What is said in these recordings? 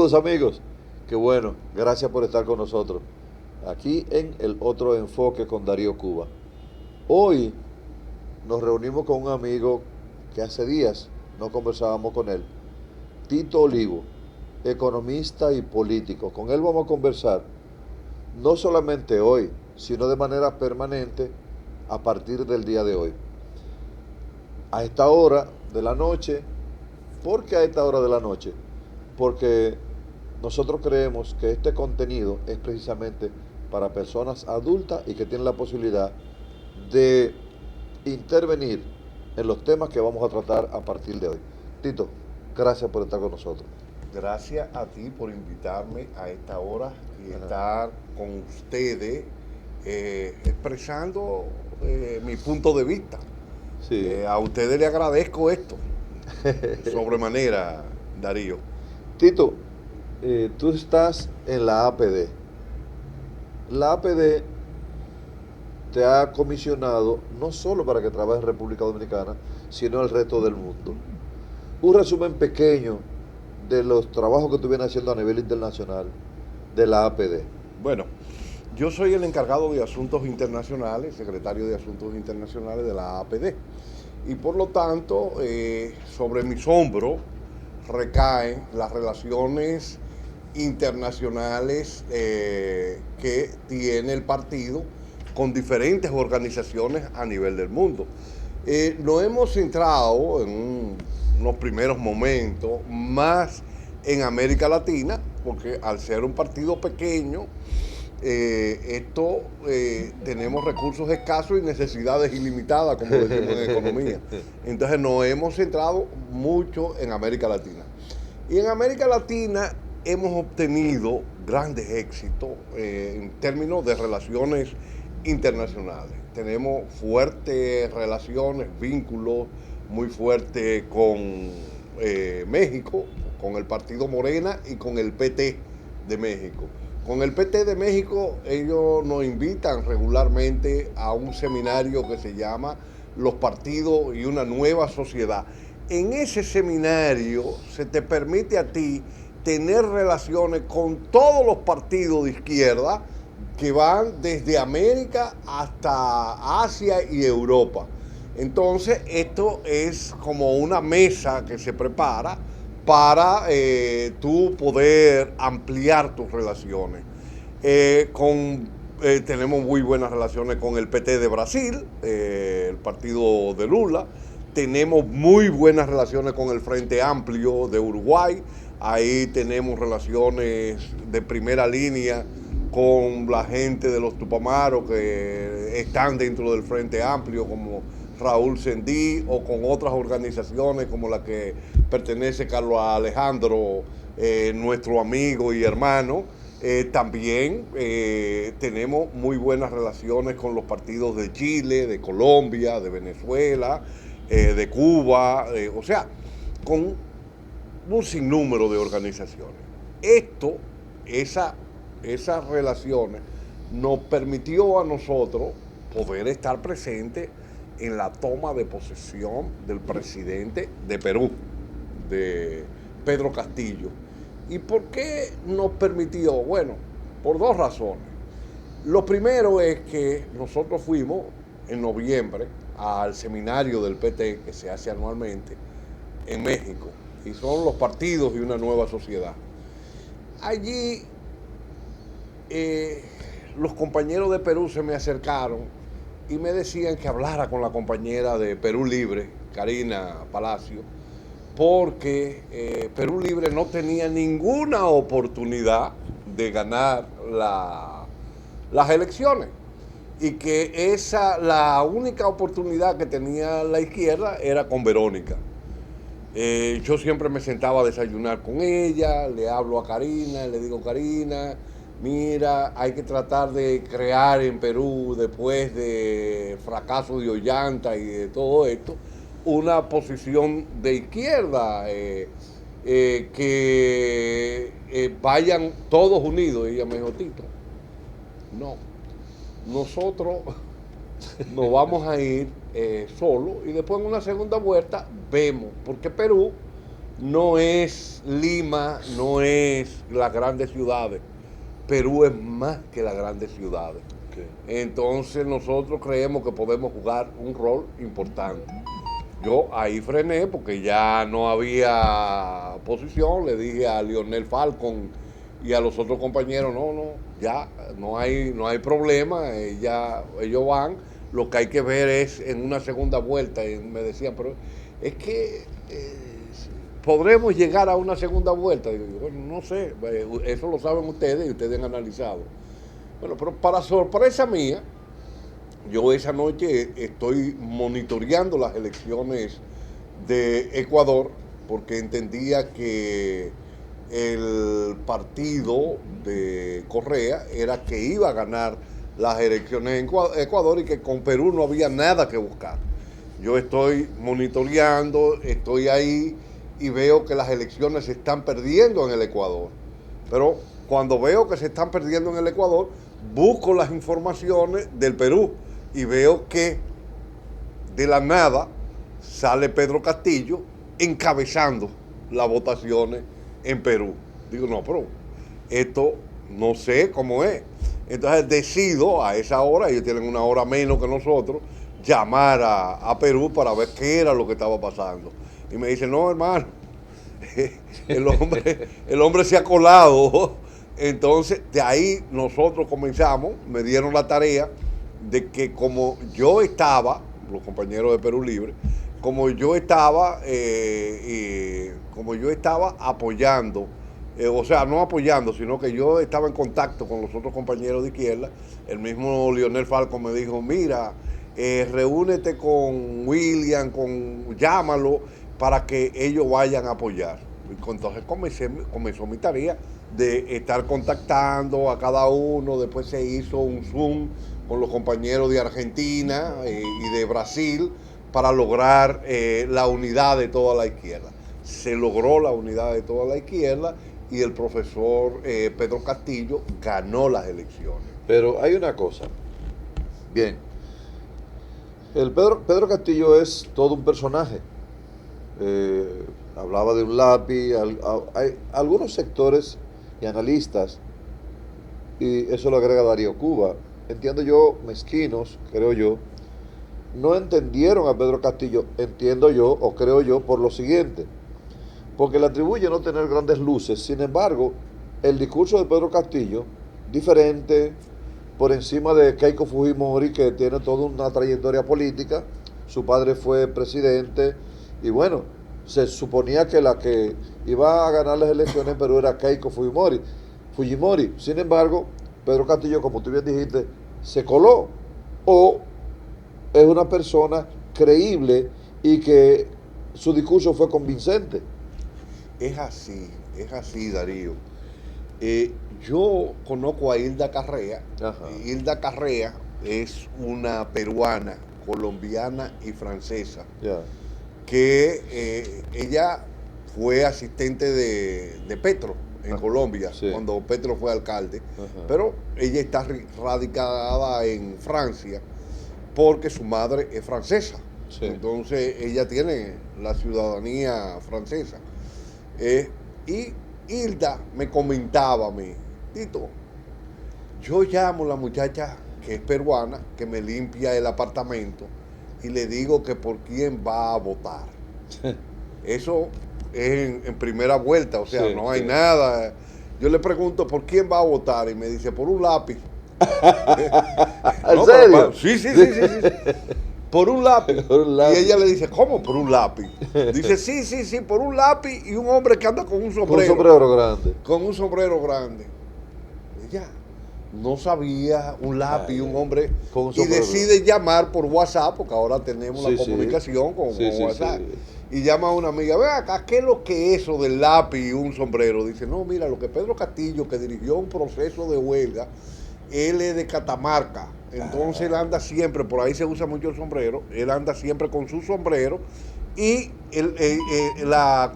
Saludos amigos, qué bueno, gracias por estar con nosotros. Aquí en el otro enfoque con Darío Cuba. Hoy nos reunimos con un amigo que hace días no conversábamos con él, Tito Olivo, economista y político. Con él vamos a conversar no solamente hoy, sino de manera permanente a partir del día de hoy. A esta hora de la noche, ¿por qué a esta hora de la noche? Porque nosotros creemos que este contenido es precisamente para personas adultas y que tienen la posibilidad de intervenir en los temas que vamos a tratar a partir de hoy. Tito, gracias por estar con nosotros. Gracias a ti por invitarme a esta hora y Ajá. estar con ustedes expresando mi punto de vista. Sí. A ustedes les agradezco esto, sobremanera, Darío. Tito, tú estás en la APD. La APD te ha comisionado no solo para que trabajes en República Dominicana, sino el resto del mundo. Un resumen pequeño de los trabajos que tú vienes haciendo a nivel internacional de la APD. Bueno, yo soy el encargado de Asuntos Internacionales, secretario de Asuntos Internacionales de la APD. Y por lo tanto, sobre mis hombros recaen las relaciones internacionales que tiene el partido con diferentes organizaciones a nivel del mundo. Nos hemos centrado en unos primeros momentos más en América Latina, porque al ser un partido pequeño, tenemos recursos escasos y necesidades ilimitadas, como decimos en economía. Entonces nos hemos centrado mucho en América Latina. Y en América Latina hemos obtenido grandes éxitos en términos de relaciones internacionales. Tenemos fuertes relaciones, vínculos muy fuertes con México, con el Partido Morena y con el PT de México. Con el PT de México, ellos nos invitan regularmente a un seminario que se llama Los partidos y una nueva sociedad. En ese seminario se te permite a ti tener relaciones con todos los partidos de izquierda que van desde América hasta Asia y Europa. Entonces, esto es como una mesa que se prepara para tú poder ampliar tus relaciones. Tenemos muy buenas relaciones con el PT de Brasil, el partido de Lula. Tenemos muy buenas relaciones con el Frente Amplio de Uruguay. Ahí tenemos relaciones de primera línea con la gente de los Tupamaros que están dentro del Frente Amplio, como Raúl Sendí, o con otras organizaciones como la que pertenece Carlos Alejandro, nuestro amigo y hermano. También tenemos muy buenas relaciones con los partidos de Chile, de Colombia, de Venezuela, de Cuba, o sea, con un sinnúmero de organizaciones. Esas relaciones nos permitió a nosotros poder estar presentes en la toma de posesión del presidente de Perú, de Pedro Castillo. ¿Y por qué nos permitió? Bueno, por dos razones. Lo primero es que nosotros fuimos en noviembre al seminario del PT que se hace anualmente en México, y son los partidos y una nueva sociedad. Allí los compañeros de Perú se me acercaron y me decían que hablara con la compañera de Perú Libre, Karina Palacio, porque Perú Libre no tenía ninguna oportunidad de ganar las elecciones, y que la única oportunidad que tenía la izquierda era con Verónica. Yo siempre me sentaba a desayunar con ella, le hablo a Karina, le digo: Karina, mira, hay que tratar de crear en Perú, después de fracaso de Ollanta y de todo esto, una posición de izquierda, que vayan todos unidos. Y ella me dijo: Tito, no, nosotros nos vamos a ir solo, y después en una segunda vuelta vemos, porque Perú no es Lima, no es las grandes ciudades. Perú es más que las grandes ciudades. Okay. Entonces nosotros creemos que podemos jugar un rol importante. Yo ahí frené porque ya no había posición, le dije a Lionel Falcon y a los otros compañeros, ya no hay problema, ellos van, lo que hay que ver es en una segunda vuelta. Y me decían, pero es que podremos llegar a una segunda vuelta. Digo, bueno, no sé, eso lo saben ustedes y ustedes han analizado. Bueno, pero para sorpresa mía, yo esa noche estoy monitoreando las elecciones de Ecuador porque entendía que el partido de Correa era que iba a ganar las elecciones en Ecuador y que con Perú no había nada que buscar. Yo estoy monitoreando, estoy ahí y veo que las elecciones se están perdiendo en el Ecuador. Pero cuando veo que se están perdiendo en el Ecuador, busco las informaciones del Perú y veo que de la nada sale Pedro Castillo encabezando las votaciones en Perú. Digo, no, pero esto no sé cómo es. Entonces decido a esa hora, ellos tienen una hora menos que nosotros, llamar a Perú para ver qué era lo que estaba pasando. Y me dice, no, hermano, el hombre se ha colado. Entonces, de ahí nosotros comenzamos, me dieron la tarea de que como yo estaba, los compañeros de Perú Libre, como yo estaba apoyando, o sea, no apoyando, sino que yo estaba en contacto con los otros compañeros de izquierda, el mismo Lionel Falcon me dijo, mira, reúnete con William, llámalo para que ellos vayan a apoyar. Entonces comenzó mi tarea de estar contactando a cada uno, después se hizo un Zoom con los compañeros de Argentina y de Brasil para lograr la unidad de toda la izquierda. Se logró la unidad de toda la izquierda y el profesor Pedro Castillo ganó las elecciones. Pero hay una cosa. Bien. El Pedro Castillo es todo un personaje. Hablaba de un lápiz. Hay algunos sectores y analistas, y eso lo agrega Darío Cuba, entiendo yo, mezquinos, creo yo, no entendieron a Pedro Castillo, entiendo yo, o creo yo, por lo siguiente, porque le atribuye no tener grandes luces. Sin embargo, el discurso de Pedro Castillo, diferente, por encima de Keiko Fujimori, que tiene toda una trayectoria política, su padre fue presidente, y bueno, se suponía que la que iba a ganar las elecciones en Perú era Keiko Fujimori. Sin embargo, Pedro Castillo, como tú bien dijiste, se coló, o es una persona creíble y que su discurso fue convincente. Es así, Darío. Yo conozco a Hilda Carrea. Ajá. Hilda Carrea es una peruana, colombiana y francesa, Yeah. que ella fue asistente de Petro en Colombia, sí, cuando Petro fue alcalde. Ajá. Pero ella está radicada en Francia porque su madre es francesa. Sí. Entonces ella tiene la ciudadanía francesa. Y Hilda me comentaba a mí, Tito, yo llamo a la muchacha que es peruana, que me limpia el apartamento, y le digo que por quién va a votar. Eso es en primera vuelta, o sea, Sí, no hay sí. nada. Yo le pregunto por quién va a votar y me dice por un lápiz. ¿En No, serio? Sí. Por un lápiz. Por un lápiz. Y ella le dice, ¿cómo por un lápiz? Dice, sí, por un lápiz y un hombre que anda con un sombrero. Con un sombrero grande. Con un sombrero grande. Ella no sabía un lápiz, un hombre. Con un Y sombrero decide llamar por WhatsApp, porque ahora tenemos Sí, la sí. comunicación con Sí, sí, WhatsApp. sí. Y llama a una amiga, ve acá, ¿qué es lo que es eso del lápiz y un sombrero? Dice, no, mira, lo que Pedro Castillo, que dirigió un proceso de huelga, él es de Catamarca. Entonces él anda siempre, por ahí se usa mucho el sombrero, él anda siempre con su sombrero y la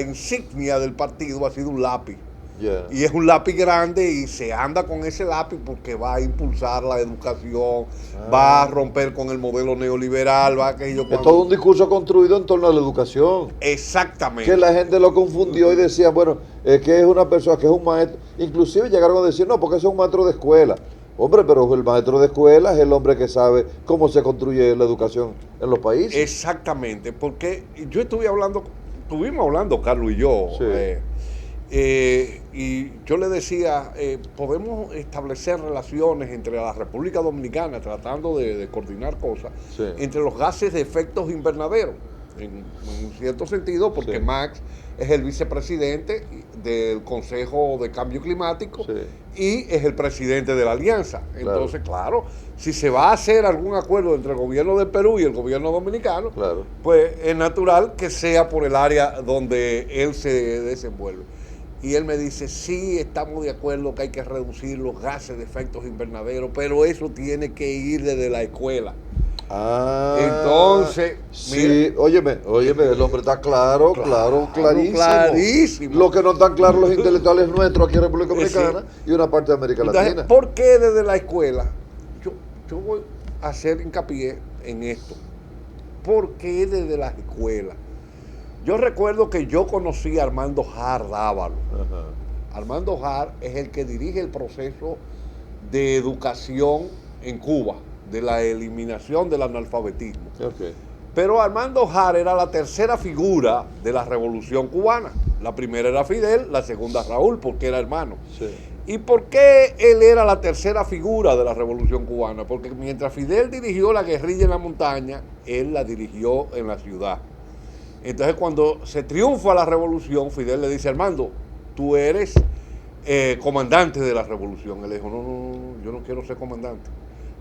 insignia del partido ha sido un lápiz. Yeah. Y es un lápiz grande y se anda con ese lápiz porque va a impulsar la educación, va a romper con el modelo neoliberal, va a aquello Es todo un discurso construido en torno a la educación. Exactamente. Que la gente lo confundió y decía, bueno, que es una persona, que es un maestro. Inclusive llegaron a decir, no, porque ese es un maestro de escuela. Hombre, pero el maestro de escuela es el hombre que sabe cómo se construye la educación en los países. Exactamente, porque estuvimos hablando, Carlos y yo, Sí. y yo le decía, podemos establecer relaciones entre la República Dominicana, tratando de coordinar cosas, Sí. entre los gases de efectos invernaderos, en cierto sentido, porque Sí. Max es el vicepresidente del Consejo de Cambio Climático Sí. y es el presidente de la alianza. Claro. Entonces, claro, si se va a hacer algún acuerdo entre el gobierno del Perú y el gobierno dominicano, Claro. pues es natural que sea por el área donde él se desenvuelve. Y él me dice, sí, estamos de acuerdo que hay que reducir los gases de efectos invernaderos, pero eso tiene que ir desde la escuela. Ah, Entonces, sí, óyeme, el hombre está clarísimo. clarísimo. Lo que no están claros los intelectuales nuestros aquí en República Dominicana Sí. y una parte de América Entonces, Latina. ¿por qué desde la escuela? Yo voy a hacer hincapié en esto. ¿Por qué desde las escuelas? Yo recuerdo que yo conocí a Armando Jar Dávalo. Ajá. Armando Jar es el que dirige el proceso de educación en Cuba, de la eliminación del analfabetismo. Okay. Pero Armando Jar era la tercera figura de la revolución cubana. La primera era Fidel, la segunda Raúl, porque era hermano. Sí. ¿Y por qué él era la tercera figura de la revolución cubana? Porque mientras Fidel dirigió la guerrilla en la montaña, él la dirigió en la ciudad. Entonces, cuando se triunfa la revolución, Fidel le dice, Armando, tú eres comandante de la revolución. Él le dijo, no, yo no quiero ser comandante.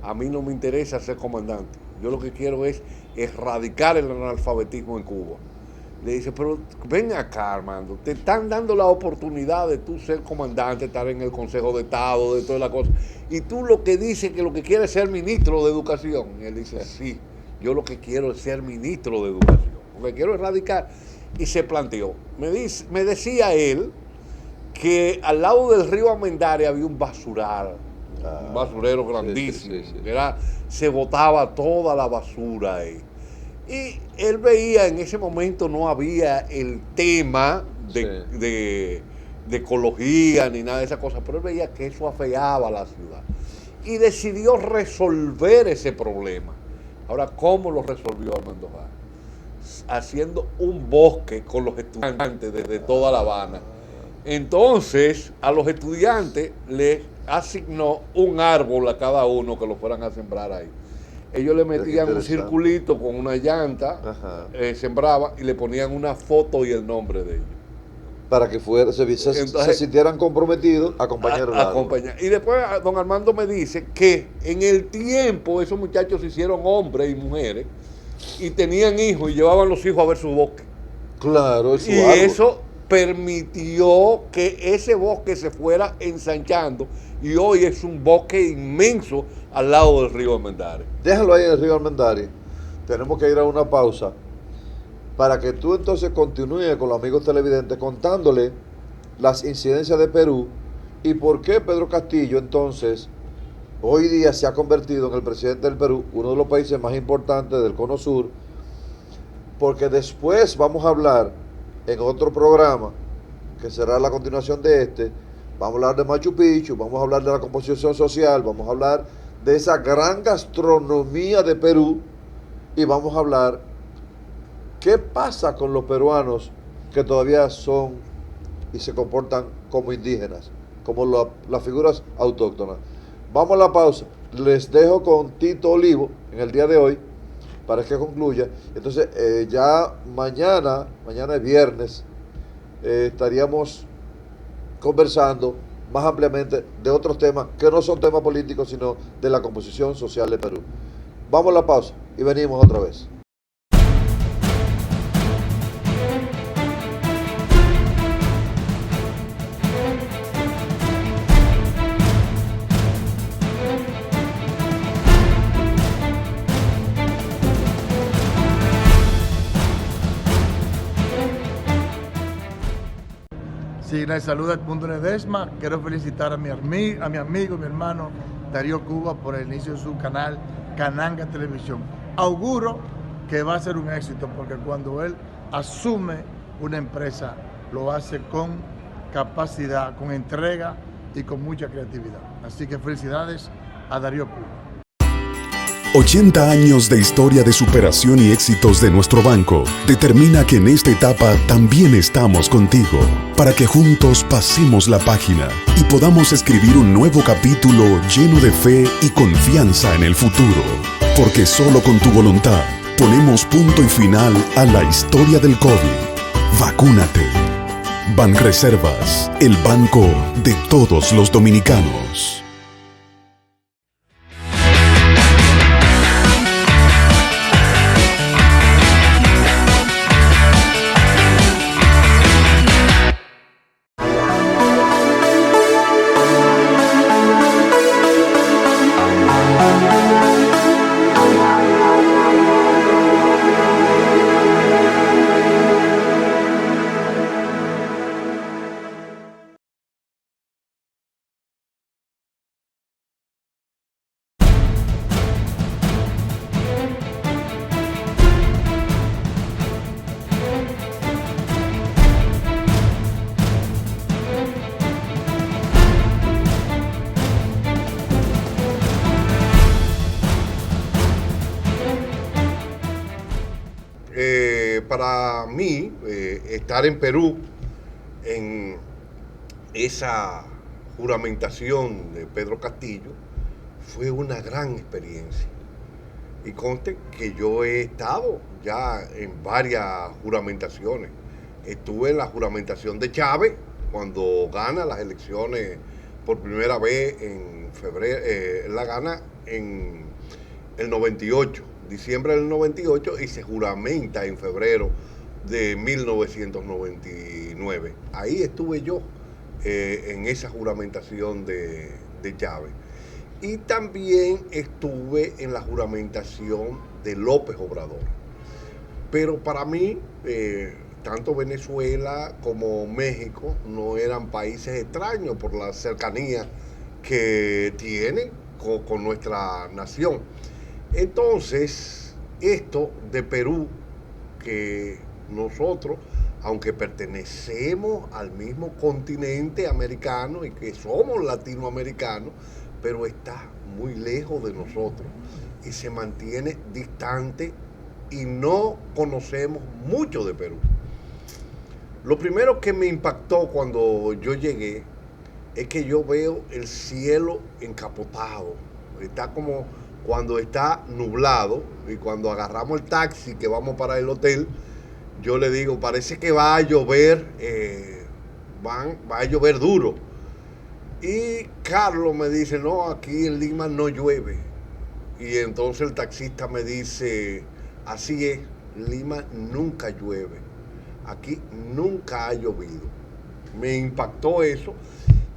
A mí no me interesa ser comandante. Yo lo que quiero es erradicar el analfabetismo en Cuba. Le dice, pero ven acá, Armando, te están dando la oportunidad de tú ser comandante, estar en el Consejo de Estado, de todas las cosas. Y tú lo que dices que lo que quieres es ser ministro de Educación. Y él dice, sí, yo lo que quiero es ser ministro de Educación. Porque quiero erradicar. Y se planteó. Me decía él que al lado del río Amendaria había un basural. Un basurero grandísimo. Sí. Se botaba toda la basura ahí. Y él veía, en ese momento no había el tema de ecología ni nada de esas cosas, pero él veía que eso afeaba a la ciudad. Y decidió resolver ese problema. Ahora, ¿cómo lo resolvió Armando Jar? Haciendo un bosque con los estudiantes desde toda La Habana. Entonces, a los estudiantes les asignó un árbol a cada uno que lo fueran a sembrar ahí. Ellos le metían un circulito con una llanta, sembraban y le ponían una foto y el nombre de ellos. Para que se sintieran comprometidos a acompañar. Y después don Armando me dice que en el tiempo esos muchachos se hicieron hombres y mujeres y tenían hijos y llevaban los hijos a ver su bosque. Claro, y eso permitió que ese bosque se fuera ensanchando y hoy es un bosque inmenso al lado del río Almendares. Déjalo ahí en el río Almendares. Tenemos que ir a una pausa para que tú entonces continúes con los amigos televidentes contándole las incidencias de Perú y por qué Pedro Castillo entonces hoy día se ha convertido en el presidente del Perú, uno de los países más importantes del Cono Sur, porque después vamos a hablar en otro programa, que será la continuación de este, vamos a hablar de Machu Picchu, vamos a hablar de la composición social, vamos a hablar de esa gran gastronomía de Perú y vamos a hablar qué pasa con los peruanos que todavía son y se comportan como indígenas, como las figuras autóctonas. Vamos a la pausa, les dejo con Tito Olivo en el día de hoy para que concluya. Entonces ya mañana es viernes, estaríamos conversando más ampliamente de otros temas que no son temas políticos, sino de la composición social de Perú. Vamos a la pausa y venimos otra vez. Sí, les saluda Edmundo Ledesma. Quiero felicitar a mi amigo, mi hermano Darío Cuba por el inicio de su canal Cananga Televisión. Auguro que va a ser un éxito porque cuando él asume una empresa lo hace con capacidad, con entrega y con mucha creatividad. Así que felicidades a Darío Cuba. 80 años de historia de superación y éxitos de nuestro banco determina que en esta etapa también estamos contigo, para que juntos pasemos la página y podamos escribir un nuevo capítulo lleno de fe y confianza en el futuro. Porque solo con tu voluntad ponemos punto y final a la historia del COVID. Vacúnate. Banreservas, el banco de todos los dominicanos. Para mí, estar en Perú, en esa juramentación de Pedro Castillo, fue una gran experiencia. Y conste que yo he estado ya en varias juramentaciones. Estuve en la juramentación de Chávez, cuando gana las elecciones por primera vez en febrero, la gana en el 98. Diciembre del 98 y se juramenta en febrero de 1999. Ahí estuve yo en esa juramentación de Chávez. Y también estuve en la juramentación de López Obrador. Pero para mí, tanto Venezuela como México no eran países extraños por la cercanía que tienen con nuestra nación. Entonces, esto de Perú, que nosotros, aunque pertenecemos al mismo continente americano y que somos latinoamericanos, pero está muy lejos de nosotros y se mantiene distante y no conocemos mucho de Perú. Lo primero que me impactó cuando yo llegué es que yo veo el cielo encapotado. Está como cuando está nublado y cuando agarramos el taxi que vamos para el hotel, yo le digo, parece que va a llover, va a llover duro. Y Carlos me dice, no, aquí en Lima no llueve. Y entonces el taxista me dice, así es, Lima nunca llueve. Aquí nunca ha llovido. Me impactó eso.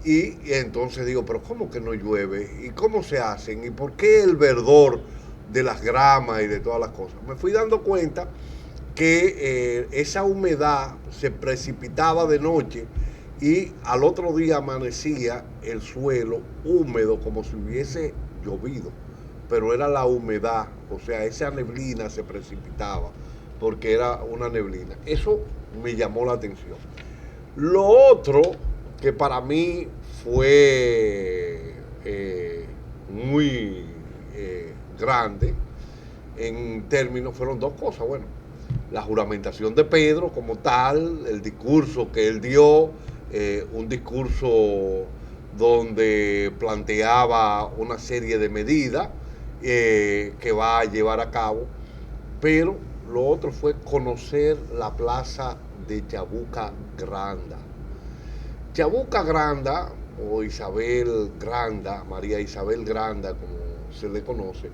Y entonces digo, pero ¿cómo que no llueve? ¿Y cómo se hacen? ¿Y por qué el verdor de las gramas y de todas las cosas? Me fui dando cuenta que esa humedad se precipitaba de noche y al otro día amanecía el suelo húmedo como si hubiese llovido. Pero era la humedad, o sea, esa neblina se precipitaba porque era una neblina. Eso me llamó la atención. Lo otro que para mí fue muy grande en términos, fueron dos cosas. Bueno, la juramentación de Pedro como tal, el discurso que él dio, un discurso donde planteaba una serie de medidas que va a llevar a cabo, pero lo otro fue conocer la plaza de Chabuca Granda. Chabuca Granda, o Isabel Granda, María Isabel Granda, como se le conoce,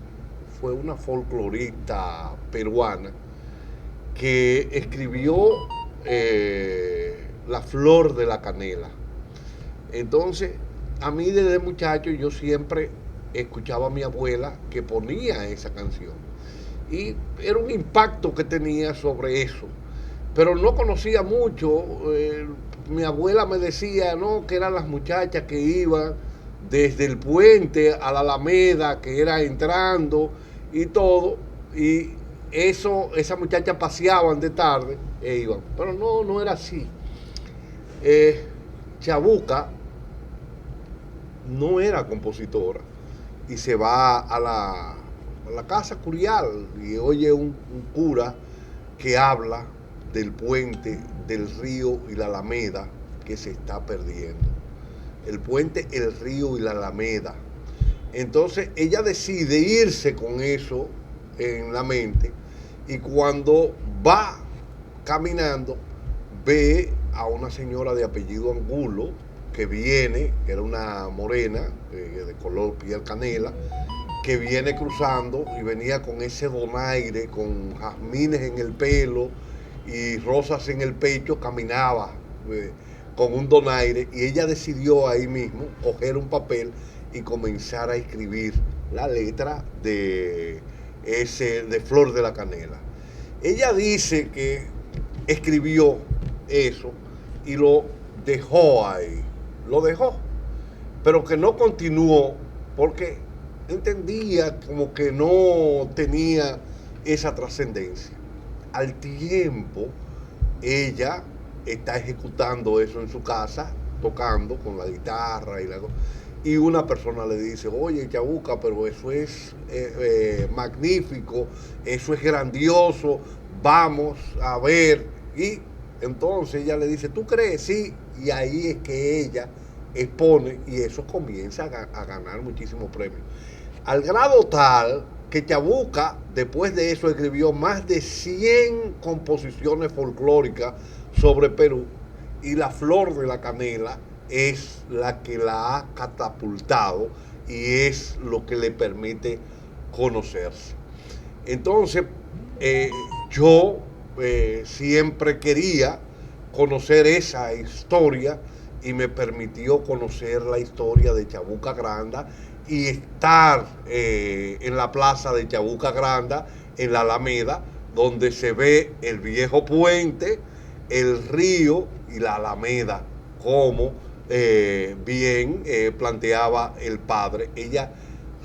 fue una folclorista peruana que escribió La Flor de la Canela. Entonces, a mí desde muchacho yo siempre escuchaba a mi abuela que ponía esa canción. Y era un impacto que tenía sobre eso. Pero no conocía mucho, mi abuela me decía, no, que eran las muchachas que iban desde el puente a la Alameda, que era entrando y todo, y esas muchachas paseaban de tarde e iban. Pero no era así. Chabuca no era compositora y se va a la casa curial y oye un cura que habla del puente, del río y la Alameda que se está perdiendo. El puente, el río y la Alameda. Entonces ella decide irse con eso en la mente y cuando va caminando ve a una señora de apellido Angulo que viene, que era una morena de color piel canela, que viene cruzando y venía con ese donaire, con jazmines en el pelo y rosas en el pecho, caminaba con un donaire y ella decidió ahí mismo coger un papel y comenzar a escribir la letra de Flor de la Canela. Ella dice que escribió eso y lo dejó ahí, lo dejó, pero que no continuó porque entendía como que no tenía esa trascendencia. Al tiempo, ella está ejecutando eso en su casa, tocando con la guitarra y una persona le dice, oye, Chabuca, pero eso es magnífico, eso es grandioso, vamos a ver. Y entonces ella le dice, ¿tú crees? Sí. Y ahí es que ella expone y eso comienza a ganar muchísimos premios. Al grado tal que Chabuca, después de eso, escribió más de 100 composiciones folclóricas sobre Perú y la Flor de la Canela es la que la ha catapultado y es lo que le permite conocerse. Entonces, yo siempre quería conocer esa historia y me permitió conocer la historia de Chabuca Granda y estar en la plaza de Chabuca Granda, en la Alameda, donde se ve el viejo puente, el río y la Alameda, como bien planteaba el padre. Ella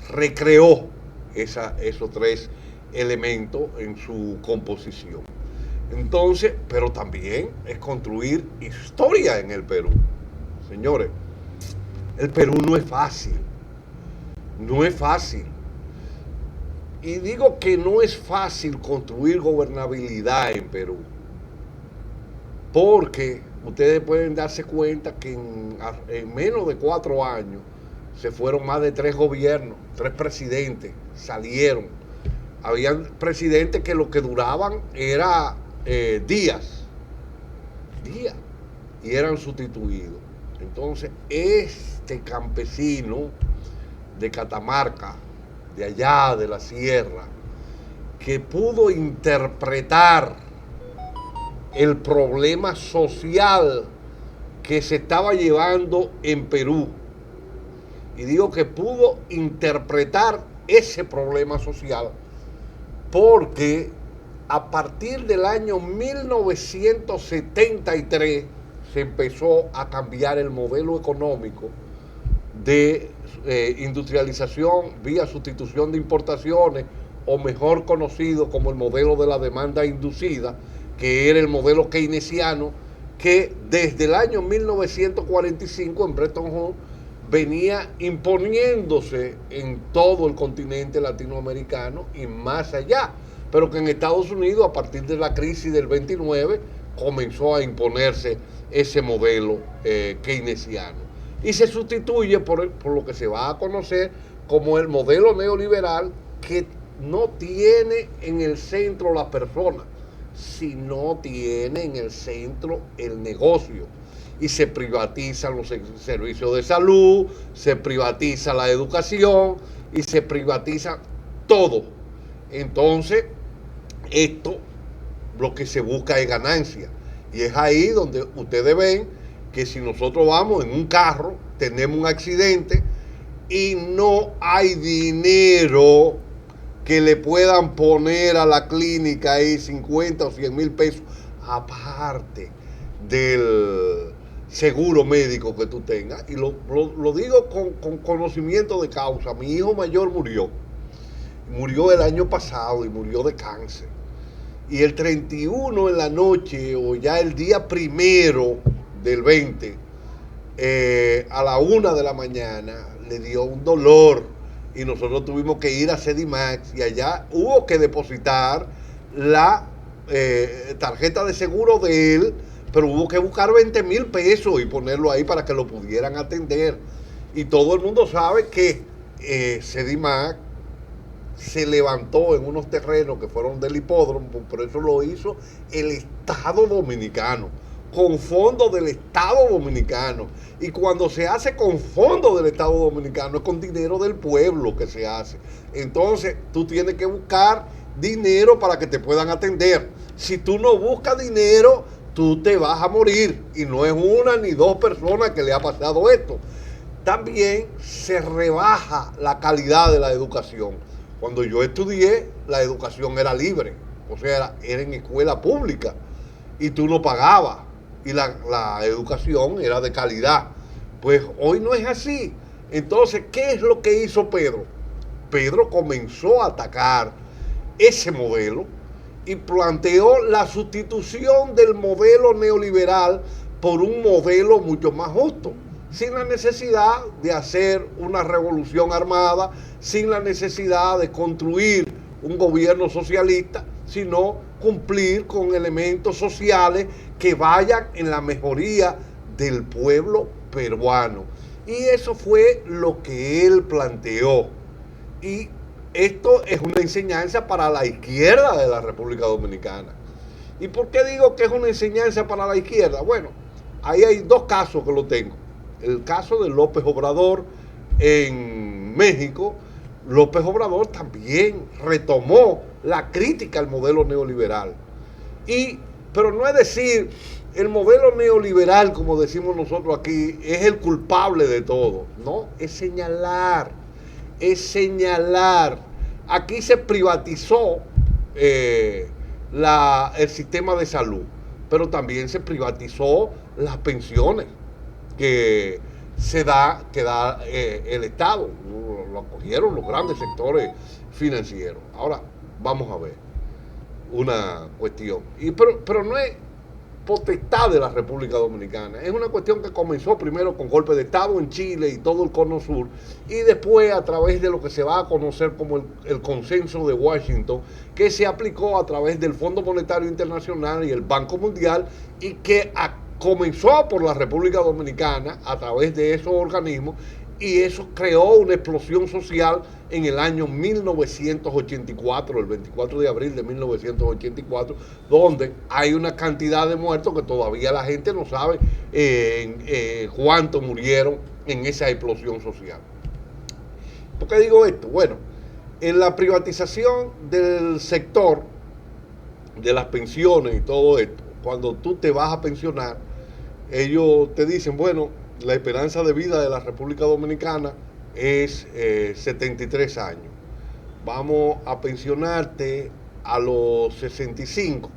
recreó esos tres elementos en su composición. Entonces, pero también es construir historia en el Perú. Señores, el Perú no es fácil. No es fácil. Y digo que no es fácil construir gobernabilidad en Perú. Porque ustedes pueden darse cuenta que en menos de 4 años se fueron más de 3 gobiernos, 3 presidentes, salieron. Habían presidentes que lo que duraban era días, y eran sustituidos. Entonces, este campesino de Catamarca, de allá de la sierra, que pudo interpretar el problema social que se estaba llevando en Perú, y digo que pudo interpretar ese problema social porque a partir del año 1973 se empezó a cambiar el modelo económico de industrialización vía sustitución de importaciones, o mejor conocido como el modelo de la demanda inducida, que era el modelo keynesiano, que desde el año 1945 en Bretton Woods venía imponiéndose en todo el continente latinoamericano y más allá, pero que en Estados Unidos a partir de la crisis del 29 comenzó a imponerse ese modelo keynesiano y se sustituye por lo que se va a conocer como el modelo neoliberal, que no tiene en el centro la persona, sino tiene en el centro el negocio. Y se privatizan los servicios de salud, se privatiza la educación y se privatiza todo. Entonces, esto lo que se busca es ganancia. Y es ahí donde ustedes ven que si nosotros vamos en un carro, tenemos un accidente y no hay dinero que le puedan poner a la clínica ahí 50 o 100 mil pesos, aparte seguro médico que tú tengas. Y lo digo con conocimiento de causa. Mi hijo mayor murió el año pasado y murió de cáncer. Y el 31 en la noche, o ya el día primero del 20, a la 1 de la mañana, le dio un dolor y nosotros tuvimos que ir a Sedimax y allá hubo que depositar la tarjeta de seguro de él, pero hubo que buscar 20,000 pesos y ponerlo ahí para que lo pudieran atender. Y todo el mundo sabe que Sedimax se levantó en unos terrenos que fueron del hipódromo, por eso lo hizo el Estado Dominicano, con fondos del Estado Dominicano. Y cuando se hace con fondos del Estado Dominicano, es con dinero del pueblo que se hace. Entonces, tú tienes que buscar dinero para que te puedan atender. Si tú no buscas dinero, tú te vas a morir. Y no es una ni dos personas que le ha pasado esto. También se rebaja la calidad de la educación. Cuando yo estudié, la educación era libre, o sea, era en escuela pública y tú no pagabas y la educación era de calidad. Pues hoy no es así. Entonces, ¿qué es lo que hizo Pedro? Pedro comenzó a atacar ese modelo y planteó la sustitución del modelo neoliberal por un modelo mucho más justo, sin la necesidad de hacer una revolución armada, sin la necesidad de construir un gobierno socialista, sino cumplir con elementos sociales que vayan en la mejoría del pueblo peruano. Y eso fue lo que él planteó. Y esto es una enseñanza para la izquierda de la República Dominicana. ¿Y por qué digo que es una enseñanza para la izquierda? Bueno, ahí hay dos casos que lo tengo. El caso de López Obrador en México. López Obrador también retomó la crítica al modelo neoliberal. Pero no es decir, el modelo neoliberal, como decimos nosotros aquí, es el culpable de todo. No, es señalar. Aquí se privatizó el sistema de salud, pero también se privatizó las pensiones que da el Estado. Lo acogieron los grandes sectores financieros. Ahora, vamos a ver una cuestión. Pero no es potestad de la República Dominicana. Es una cuestión que comenzó primero con golpe de Estado en Chile y todo el Cono Sur, y después a través de lo que se va a conocer como el consenso de Washington, que se aplicó a través del Fondo Monetario Internacional y el Banco Mundial, y que comenzó por la República Dominicana a través de esos organismos, y eso creó una explosión social en el año 1984, el 24 de abril de 1984, donde hay una cantidad de muertos que todavía la gente no sabe cuántos murieron en esa explosión social. ¿Por qué digo esto? Bueno, en la privatización del sector de las pensiones y todo esto, cuando tú te vas a pensionar, ellos te dicen, bueno, la esperanza de vida de la República Dominicana es 73 años. Vamos a pensionarte a los 65.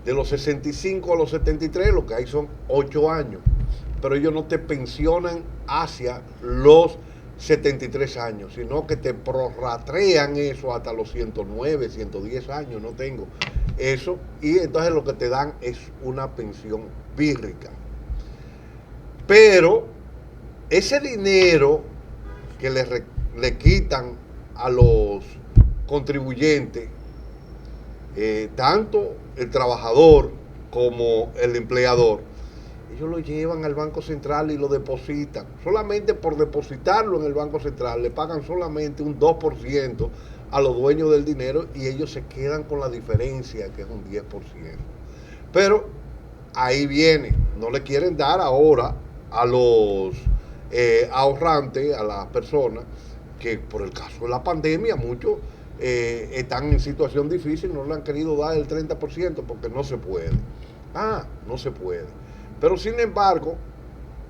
De los 65 a los 73, lo que hay son 8 años. Pero ellos no te pensionan hacia los 73 años, sino que te prorratrean eso hasta los 109, 110 años, no tengo eso. Y entonces lo que te dan es una pensión pírrica. Pero ese dinero que le quitan a los contribuyentes, tanto el trabajador como el empleador, ellos lo llevan al Banco Central y lo depositan. Solamente por depositarlo en el Banco Central le pagan solamente un 2% a los dueños del dinero y ellos se quedan con la diferencia, que es un 10%. Pero ahí viene, no le quieren dar ahora a los ahorrantes, a las personas que por el caso de la pandemia muchos están en situación difícil, no le han querido dar el 30% porque no se puede. No se puede. Pero sin embargo,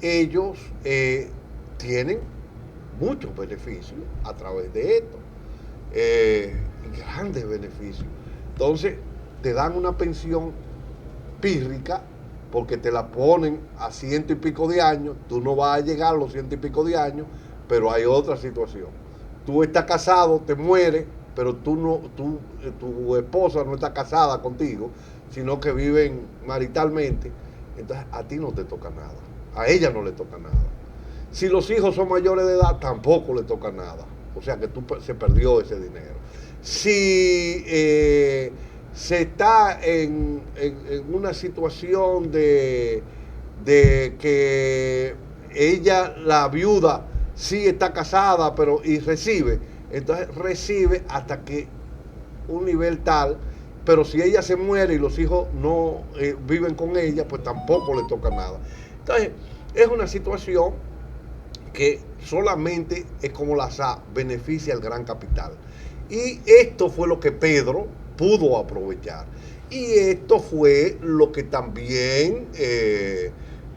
ellos tienen muchos beneficios a través de esto, grandes beneficios. Entonces, te dan una pensión pírrica porque te la ponen a 100 y pico de años, tú no vas a llegar a los 100 y pico de años, pero hay otra situación. Tú estás casado, te mueres, pero tu esposa no está casada contigo, sino que viven maritalmente, entonces a ti no te toca nada, a ella no le toca nada. Si los hijos son mayores de edad, tampoco le toca nada, o sea que se perdió ese dinero. Si se está en una situación de que ella, la viuda, sí está casada, pero y recibe, entonces recibe hasta que un nivel tal, pero si ella se muere y los hijos no viven con ella, pues tampoco le toca nada. Entonces, es una situación que solamente es como la SA, beneficia al gran capital. Y esto fue lo que Pedro pudo aprovechar. Y esto fue lo que también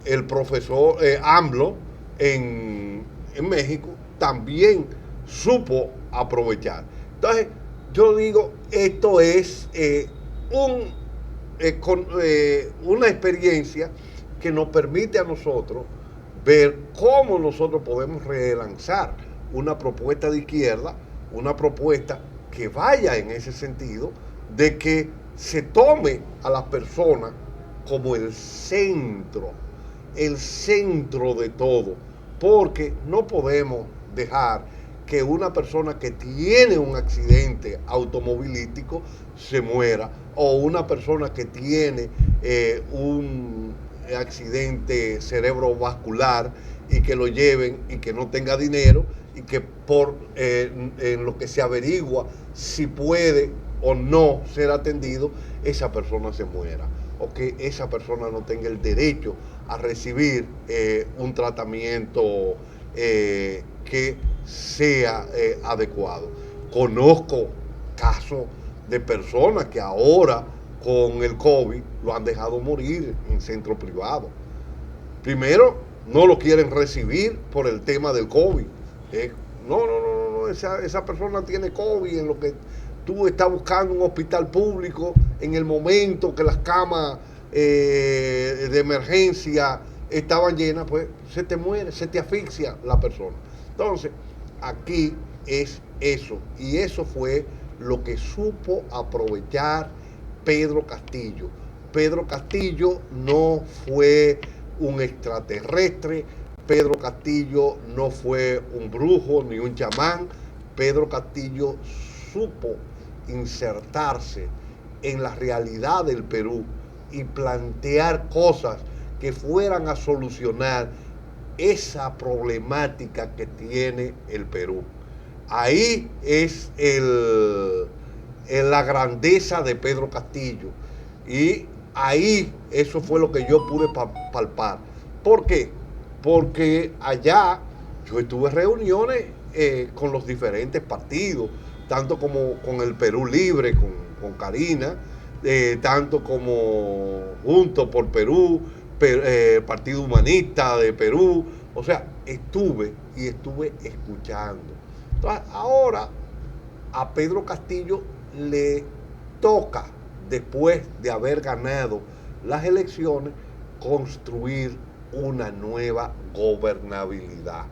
el profesor AMLO en México también supo aprovechar. Entonces, yo digo, esto es una experiencia que nos permite a nosotros ver cómo nosotros podemos relanzar una propuesta de izquierda, una propuesta que vaya en ese sentido de que se tome a las personas como el centro de todo, porque no podemos dejar que una persona que tiene un accidente automovilístico se muera, o una persona que tiene un accidente cerebrovascular y que lo lleven y que no tenga dinero y que por en lo que se averigua si puede o no ser atendido, esa persona se muera, o que esa persona no tenga el derecho a recibir un tratamiento que sea adecuado. Conozco casos de personas que ahora con el COVID lo han dejado morir en centro privado. Primero, no lo quieren recibir por el tema del COVID. No, esa persona tiene COVID, en lo que tú estás buscando un hospital público, en el momento que las camas de emergencia estaban llenas, pues se te muere, se te asfixia la persona. Entonces, aquí es eso, y eso fue lo que supo aprovechar Pedro Castillo. Pedro Castillo no fue un extraterrestre, Pedro Castillo no fue un brujo ni un chamán. Pedro Castillo supo insertarse en la realidad del Perú y plantear cosas que fueran a solucionar esa problemática que tiene el Perú. Ahí es la grandeza de Pedro Castillo, y ahí eso fue lo que yo pude palpar. ¿Por qué? Porque allá yo estuve en reuniones con los diferentes partidos, tanto como con el Perú Libre, con Karina, tanto como Juntos por Perú, Partido Humanista de Perú. O sea, estuve escuchando. Entonces, ahora a Pedro Castillo le toca, después de haber ganado las elecciones, construir una nueva gobernabilidad.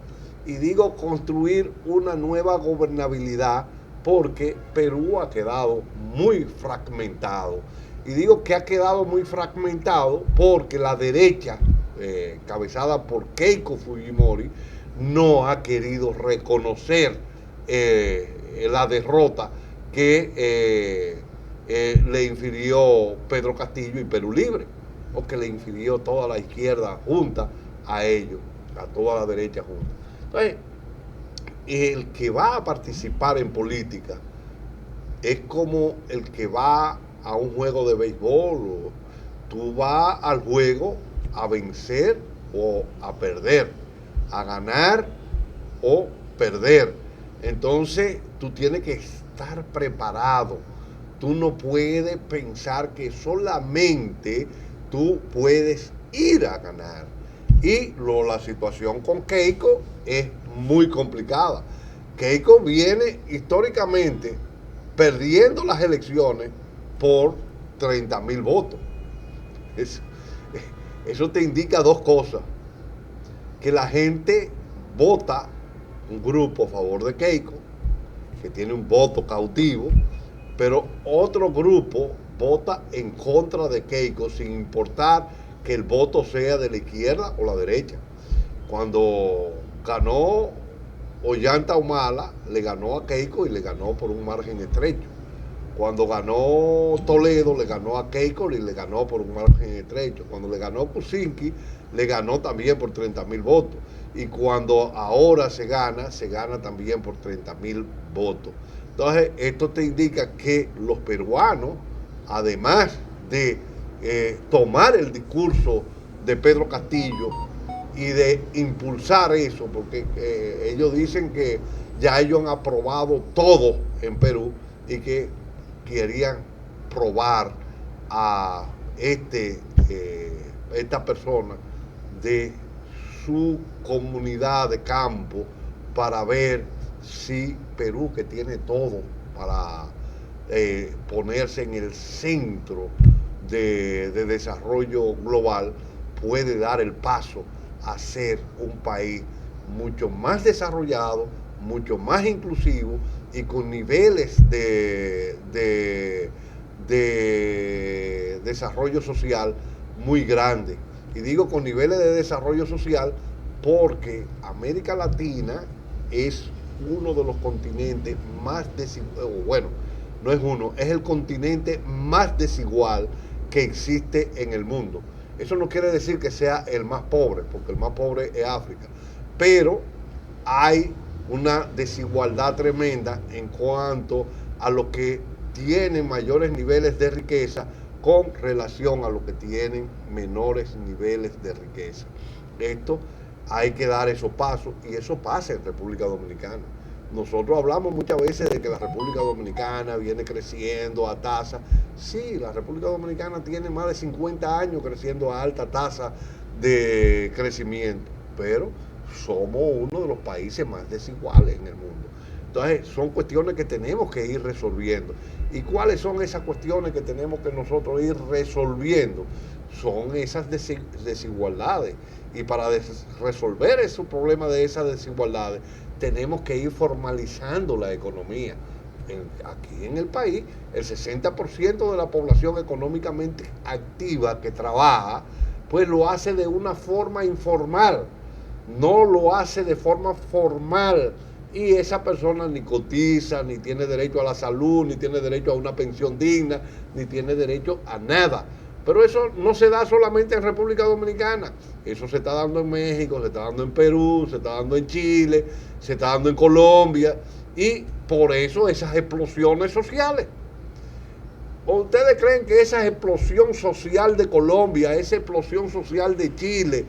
Y digo construir una nueva gobernabilidad porque Perú ha quedado muy fragmentado. Y digo que ha quedado muy fragmentado porque la derecha, cabezada por Keiko Fujimori, no ha querido reconocer la derrota que le infirió Pedro Castillo y Perú Libre, o que le infirió toda la izquierda junta a ellos, a toda la derecha junta. Entonces, el que va a participar en política es como el que va a un juego de béisbol, o tú vas al juego a vencer o a perder, a ganar o perder. Entonces tú tienes que estar preparado. Tú no puedes pensar que solamente tú puedes ir a ganar. Y la situación con Keiko es muy complicada. Keiko viene históricamente perdiendo las elecciones por 30,000 votos. eso te indica dos cosas. Que la gente vota un grupo a favor de Keiko, que tiene un voto cautivo, pero otro grupo vota en contra de Keiko sin importar que el voto sea de la izquierda o la derecha. Cuando ganó Ollanta Humala, le ganó a Keiko y le ganó por un margen estrecho. Cuando ganó Toledo, le ganó a Keiko y le ganó por un margen estrecho. Cuando le ganó Kuczynski, le ganó también por 30.000 votos. Y cuando ahora se gana también por 30.000 votos. Entonces, esto te indica que los peruanos, además de tomar el discurso de Pedro Castillo y de impulsar eso, porque ellos dicen que ya ellos han aprobado todo en Perú y que querían probar a esta persona de su comunidad de campo para ver si Perú, que tiene todo para ponerse en el centro de desarrollo global, puede dar el paso a ser un país mucho más desarrollado, mucho más inclusivo y con niveles de desarrollo social muy grandes. Y digo con niveles de desarrollo social porque América Latina es uno de los continentes más desigual, bueno, no es uno, es el continente más desigual que existe en el mundo. Eso no quiere decir que sea el más pobre, porque el más pobre es África, pero hay una desigualdad tremenda en cuanto a lo que tienen mayores niveles de riqueza con relación a lo que tienen menores niveles de riqueza. Esto hay que dar esos pasos y eso pasa en República Dominicana. Nosotros hablamos muchas veces de que la República Dominicana viene creciendo a tasa. Sí, la República Dominicana tiene más de 50 años creciendo a alta tasa de crecimiento, pero somos uno de los países más desiguales en el mundo. Entonces, son cuestiones que tenemos que ir resolviendo. ¿Y cuáles son esas cuestiones que tenemos que nosotros ir resolviendo? Son esas desigualdades. Y para resolver esos problemas de esas desigualdades, tenemos que ir formalizando la economía. Aquí en el país, el 60% de la población económicamente activa que trabaja, pues lo hace de una forma informal, no lo hace de forma formal. Y esa persona ni cotiza, ni tiene derecho a la salud, ni tiene derecho a una pensión digna, ni tiene derecho a nada. Pero eso no se da solamente en República Dominicana. Eso se está dando en México, se está dando en Perú, se está dando en Chile, se está dando en Colombia. Y por eso esas explosiones sociales. ¿Ustedes creen que esa explosión social de Colombia, esa explosión social de Chile,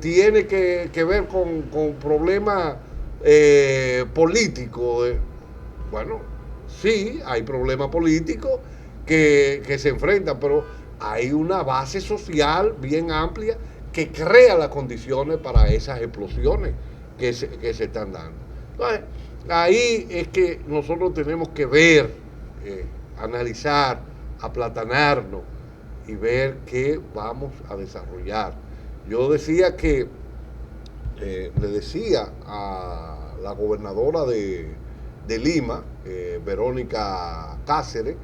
tiene que ver con problemas políticos? Bueno, sí, hay problemas políticos que se enfrentan, pero hay una base social bien amplia que crea las condiciones para esas explosiones que se están dando. Entonces, ahí es que nosotros tenemos que ver, analizar, aplatanarnos y ver qué vamos a desarrollar. Yo decía que, le decía a la gobernadora de Lima, Verónica Cáceres,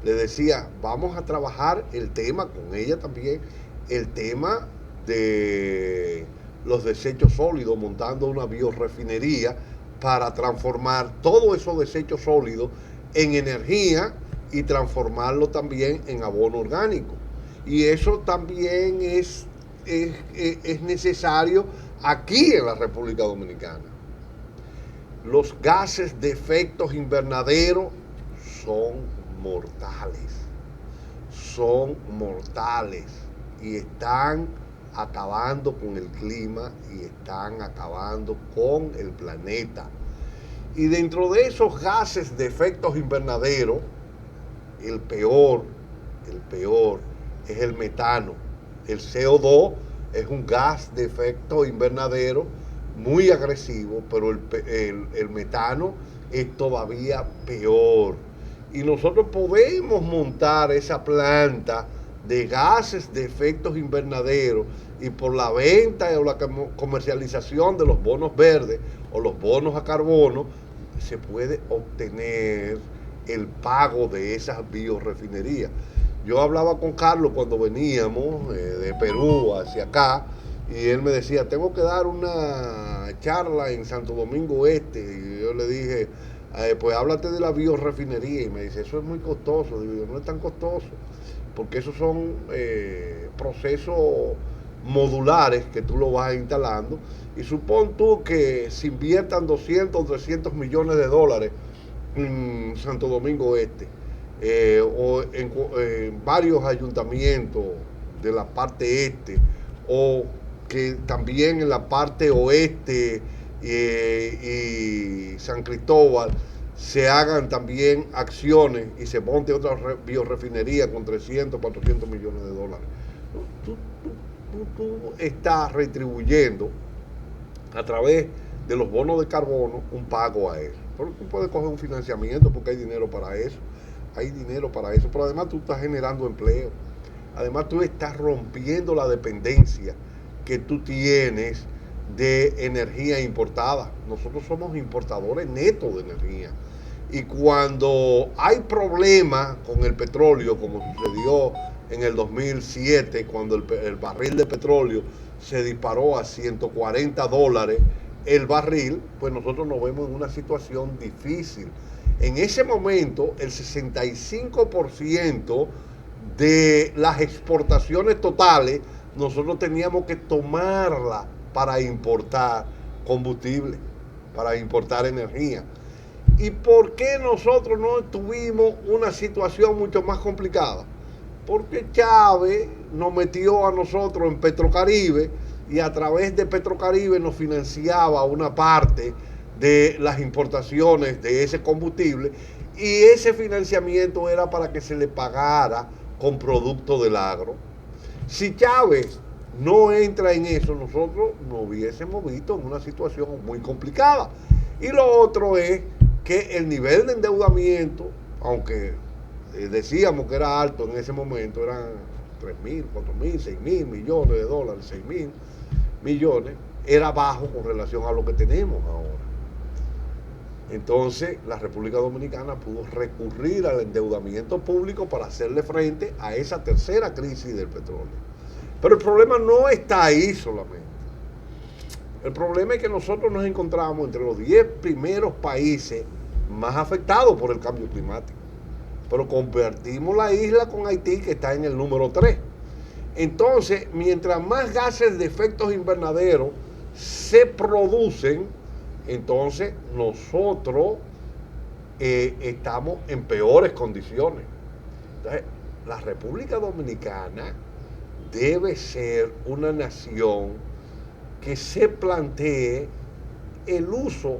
le decía, vamos a trabajar el tema con ella también, el tema de los desechos sólidos, montando una biorefinería para transformar todos esos desechos sólidos en energía y transformarlo también en abono orgánico. Y eso también es necesario aquí en la República Dominicana. Los gases de efectos invernaderos son mortales y están acabando con el clima y están acabando con el planeta. Y dentro de esos gases de efectos invernaderos, el peor es el metano. El CO2 es un gas de efecto invernadero muy agresivo, pero el metano es todavía peor. Y nosotros podemos montar esa planta de gases de efectos invernaderos y por la venta o la comercialización de los bonos verdes o los bonos a carbono, se puede obtener el pago de esas biorefinerías. Yo hablaba con Carlos cuando veníamos de Perú hacia acá, y él me decía, tengo que dar una charla en Santo Domingo Este. Y yo le dije, pues háblate de la biorefinería. Y me dice, eso es muy costoso. Digo, no es tan costoso, porque esos son procesos modulares que tú lo vas instalando. Y supón tú que se inviertan 200 o 300 millones de dólares en Santo Domingo Este, o en varios ayuntamientos de la parte este, o que también en la parte oeste y San Cristóbal se hagan también acciones y se monte otra biorefinería con 300, 400 millones de dólares. Tú estás retribuyendo a través de los bonos de carbono un pago a eso. Pero tú puedes coger un financiamiento porque hay dinero para eso. Hay dinero para eso. Pero además tú estás generando empleo. Además tú estás rompiendo la dependencia que tú tienes de energía importada. Nosotros somos importadores netos de energía. Y cuando hay problemas con el petróleo, como sucedió en el 2007, cuando el barril de petróleo se disparó a $140 el barril, pues nosotros nos vemos en una situación difícil. En ese momento, el 65% de las exportaciones totales, nosotros teníamos que tomarla para importar combustible, para importar energía. ¿Y por qué nosotros no tuvimos una situación mucho más complicada? Porque Chávez nos metió a nosotros en Petrocaribe y a través de Petrocaribe nos financiaba una parte de las importaciones de ese combustible, y ese financiamiento era para que se le pagara con productos del agro. Si Chávez no entra en eso, nosotros nos hubiésemos visto en una situación muy complicada. Y lo otro es que el nivel de endeudamiento, aunque decíamos que era alto en ese momento, eran 3.000, 4.000, 6.000 millones de dólares, 6.000 millones, era bajo con relación a lo que tenemos ahora. Entonces, la República Dominicana pudo recurrir al endeudamiento público para hacerle frente a esa tercera crisis del petróleo. Pero el problema no está ahí solamente. El problema es que nosotros nos encontramos entre los 10 primeros países más afectados por el cambio climático. Pero compartimos la isla con Haití, que está en el número 3. Entonces, mientras más gases de efectos invernaderos se producen, entonces nosotros estamos en peores condiciones. Entonces, la República Dominicana debe ser una nación que se plantee el uso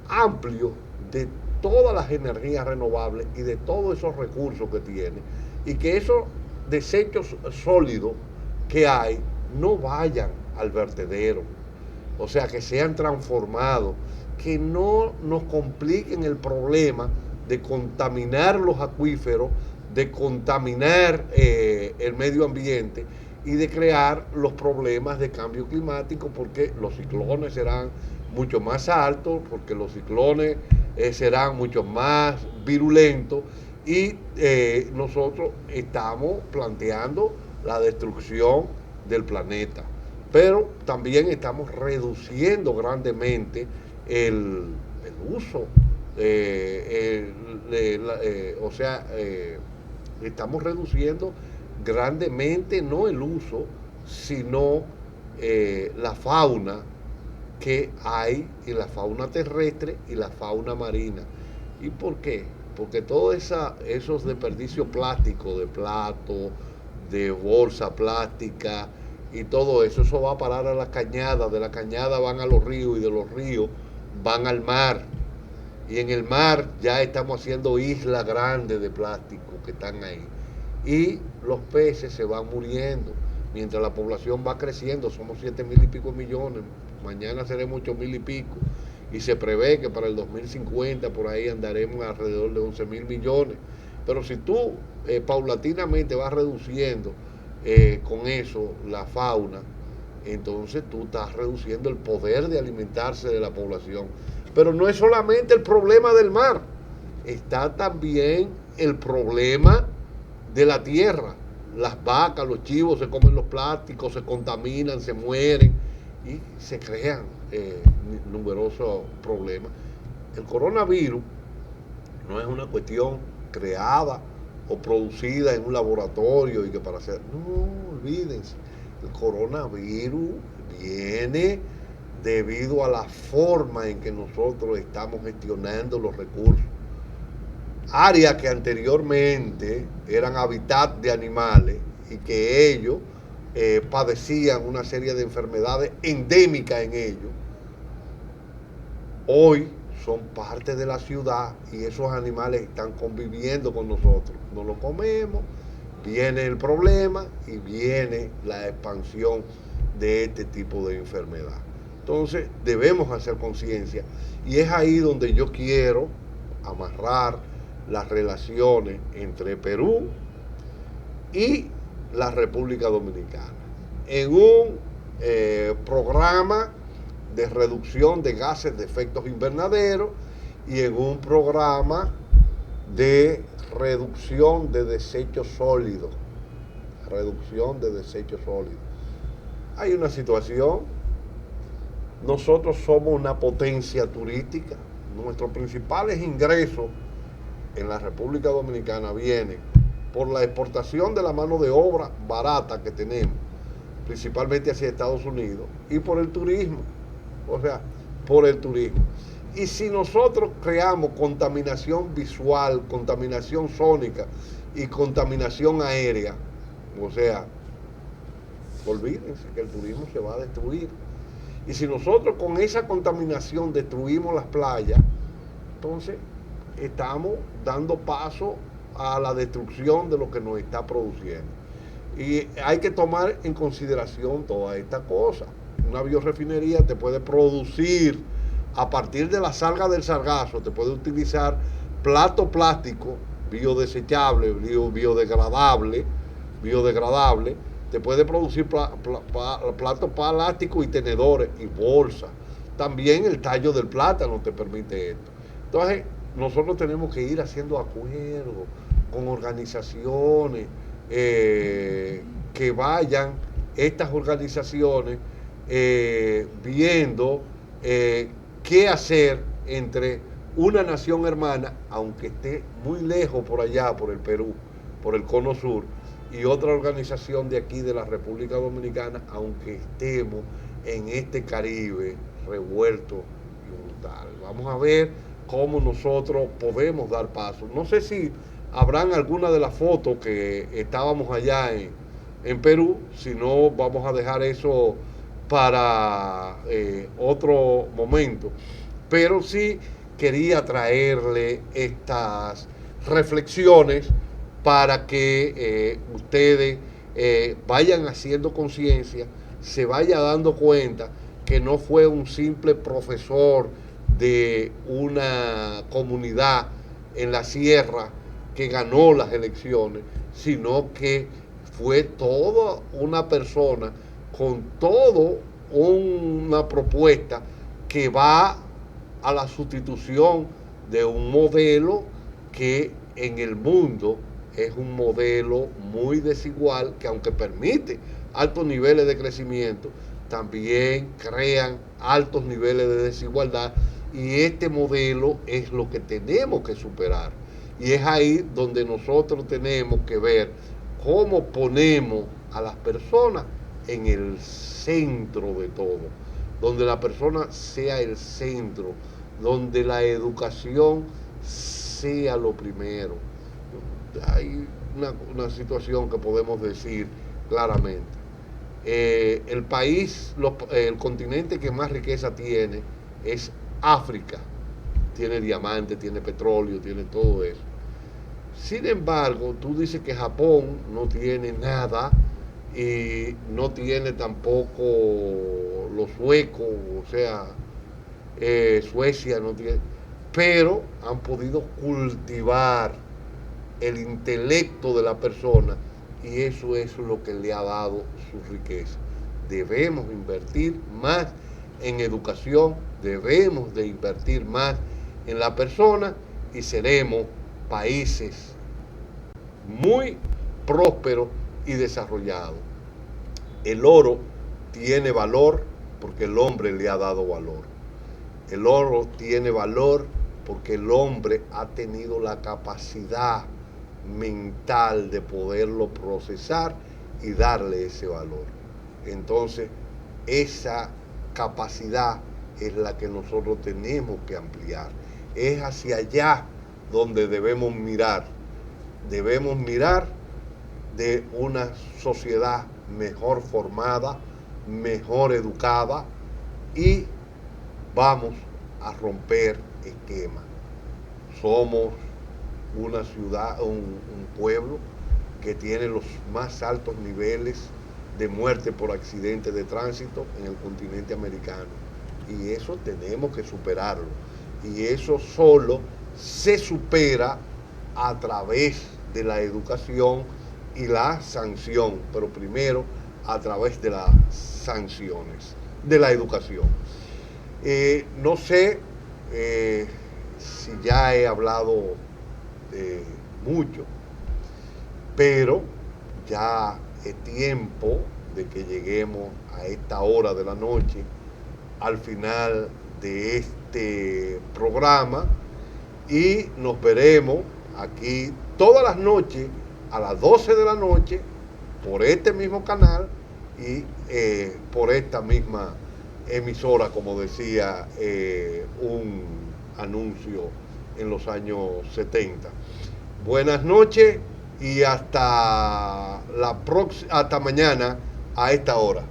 amplio de todas las energías renovables y de todos esos recursos que tiene, y que esos desechos sólidos que hay no vayan al vertedero, o sea, que sean transformados, que no nos compliquen el problema de contaminar los acuíferos, de contaminar el medio ambiente y de crear los problemas de cambio climático, porque los ciclones serán mucho más altos, porque los ciclones serán mucho más virulentos, y nosotros estamos planteando la destrucción del planeta. Pero también estamos reduciendo grandemente el uso, estamos reduciendo grandemente no el uso, sino la fauna que hay, y la fauna terrestre y la fauna marina. ¿Y por qué? Porque todos esos desperdicios plásticos, de plato, de bolsa plástica y todo eso, eso va a parar a la cañada, de la cañada van a los ríos y de los ríos van al mar. Y en el mar ya estamos haciendo islas grandes de plástico que están ahí. Y los peces se van muriendo mientras la población va creciendo. Somos 7.000 y pico millones, mañana seremos 8.000 y pico. Y se prevé que para el 2050 por ahí andaremos alrededor de 11.000 millones. Pero si tú paulatinamente vas reduciendo con eso la fauna, entonces tú estás reduciendo el poder de alimentarse de la población. Pero no es solamente el problema del mar, está también el problema de la tierra. Las vacas, los chivos se comen los plásticos, se contaminan, se mueren y se crean numerosos problemas. El coronavirus no es una cuestión creada o producida en un laboratorio y que para hacer... No, olvídense. El coronavirus viene debido a la forma en que nosotros estamos gestionando los recursos. Áreas que anteriormente eran hábitat de animales y que ellos padecían una serie de enfermedades endémicas en ellos, hoy son parte de la ciudad y esos animales están conviviendo con nosotros. No lo comemos, viene el problema y viene la expansión de este tipo de enfermedad. Entonces debemos hacer conciencia y es ahí donde yo quiero amarrar las relaciones entre Perú y la República Dominicana en un programa de reducción de gases de efectos invernaderos y en un programa de reducción de desechos sólidos. Reducción de desechos sólidos. Hay una situación, nosotros somos una potencia turística, nuestros principales ingresos en la República Dominicana vienen por la exportación de la mano de obra barata que tenemos, principalmente hacia Estados Unidos, y por el turismo, o sea, por el turismo. Y si nosotros creamos contaminación visual, contaminación sónica y contaminación aérea, o sea, olvídense que el turismo se va a destruir. Y si nosotros con esa contaminación destruimos las playas, entonces estamos dando paso a la destrucción de lo que nos está produciendo. Y hay que tomar en consideración toda esta cosa. Una biorefinería te puede producir, a partir de la salga del sargazo, te puede utilizar plato plástico, biodesechable, biodegradable, te puede producir plato plástico y tenedores y bolsas. También el tallo del plátano te permite esto. Entonces, nosotros tenemos que ir haciendo acuerdos con organizaciones que vayan, estas organizaciones, viendo qué hacer entre una nación hermana, aunque esté muy lejos por allá, por el Perú, por el Cono Sur, y otra organización de aquí de la República Dominicana, aunque estemos en este Caribe revuelto y brutal. Vamos a ver cómo nosotros podemos dar paso. No sé si habrán alguna de las fotos que estábamos allá en Perú, si no vamos a dejar eso para otro momento. Pero sí quería traerle estas reflexiones para que ustedes vayan haciendo conciencia, se vaya dando cuenta que no fue un simple profesor de una comunidad en la sierra que ganó las elecciones, sino que fue toda una persona con toda una propuesta que va a la sustitución de un modelo que en el mundo es un modelo muy desigual, que aunque permite altos niveles de crecimiento, también crean altos niveles de desigualdad, y este modelo es lo que tenemos que superar. Y es ahí donde nosotros tenemos que ver cómo ponemos a las personas en el centro de todo, donde la persona sea el centro, donde la educación sea lo primero. Hay una situación que podemos decir claramente. El país, el continente que más riqueza tiene es África. Tiene diamantes, tiene petróleo, tiene todo eso. Sin embargo, tú dices que Japón no tiene nada y no tiene tampoco los suecos, o sea, Suecia no tiene, pero han podido cultivar el intelecto de la persona, y eso es lo que le ha dado su riqueza. Debemos invertir más en educación, debemos de invertir más en la persona y seremos países muy prósperos y desarrollados. El oro tiene valor porque el hombre le ha dado valor. El oro tiene valor porque el hombre ha tenido la capacidad mental de poderlo procesar y darle ese valor. Entonces, esa capacidad es la que nosotros tenemos que ampliar. Es hacia allá donde debemos mirar. Debemos mirar de una sociedad mejor formada, mejor educada, y vamos a romper esquemas. Somos una ciudad, un pueblo que tiene los más altos niveles de muerte por accidentes de tránsito en el continente americano, y eso tenemos que superarlo, y eso solo se supera a través de la educación y la sanción, pero primero a través de las sanciones, de la educación. No sé si ya he hablado mucho, pero ya es tiempo de que lleguemos a esta hora de la noche, al final de este programa, y nos veremos aquí todas las noches a las 12 de la noche por este mismo canal y por esta misma emisora, como decía un anuncio en los años 70. Buenas noches y hasta mañana a esta hora.